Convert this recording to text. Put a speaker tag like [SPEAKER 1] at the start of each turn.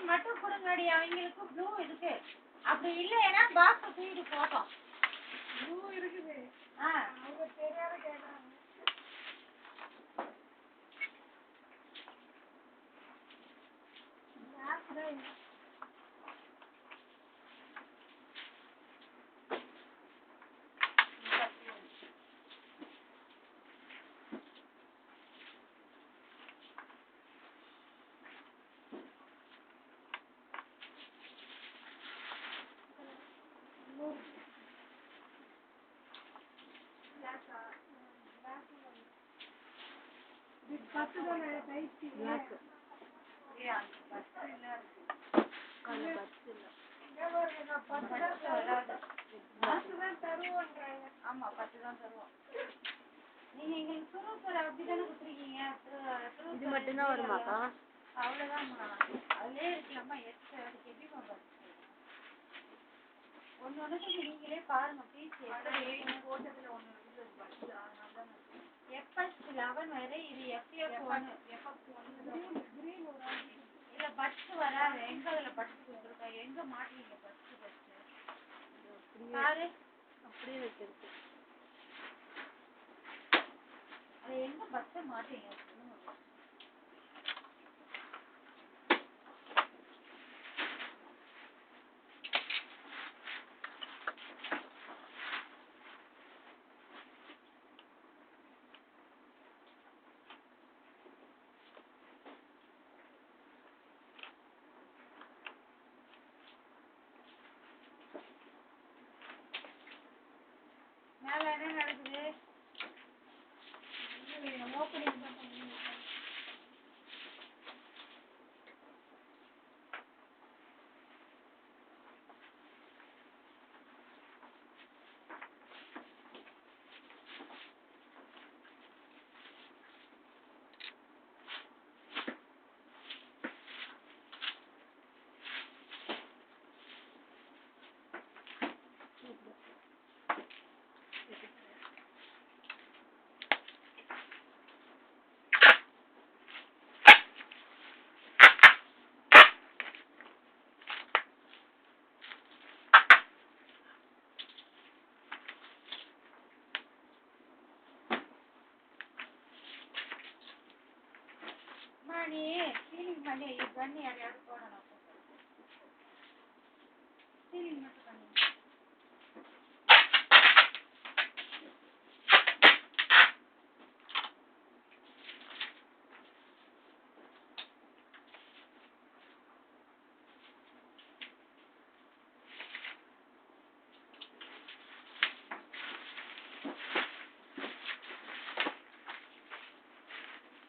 [SPEAKER 1] மட்டும் கொடுங்கடி அவங்களுக்கு ப்ளூ இருக்கு. அப்படி இல்லைன்னா பாக்ஸ் தூக்கிட்டு போட்டோம். ப்ளூ இருக்குது. அவங்க தெரியாத கேட்கறாங்க. பத்து தான் டைட்டி பிளாக். பத்து இல்ல அந்த பத்து இல்ல. பத்து தான் தருவோன்றாங்க. ஆமா 10 தான் தருவோம். நீங்க எங்களுக்கு சுருக்கரை அப்படிதானே கொடுத்துருக்கீங்க. இது மட்டும் தான் வருமாக்கா? அவ்வளவுதான்மா. அதுலயே இருக்கலாமா? எக்ஸ்ட்ரா அதுக்கு எப்படிமா பஸ் ஒன்னொன்னுக்கு நீங்களே பாருங்க ப்ளீஸ். போட்டதுல ஒண்ணு இருக்குது பஸ். அதனால தான் எஃப்எஸ் 11 வேற. இது எஃப்எஃப் 1. எஃப்எஃப் 1 கிரீன் ஒரு இல்ல பஸ் வராது. எங்க அதுல பஸ் கொடுத்துருக்கா? எங்க மாட்டீங்க பஸ் பாரு. அப்படியே வச்சிருக்கு. அது எங்க பஸ் மாட்டீங்க? மேல என்ன நடக்குது? ஓப்பனிங் தான் பண்ணுங்க. நீ சீலிங் பண்ணி யாரையாவது போடணும். சீலிங்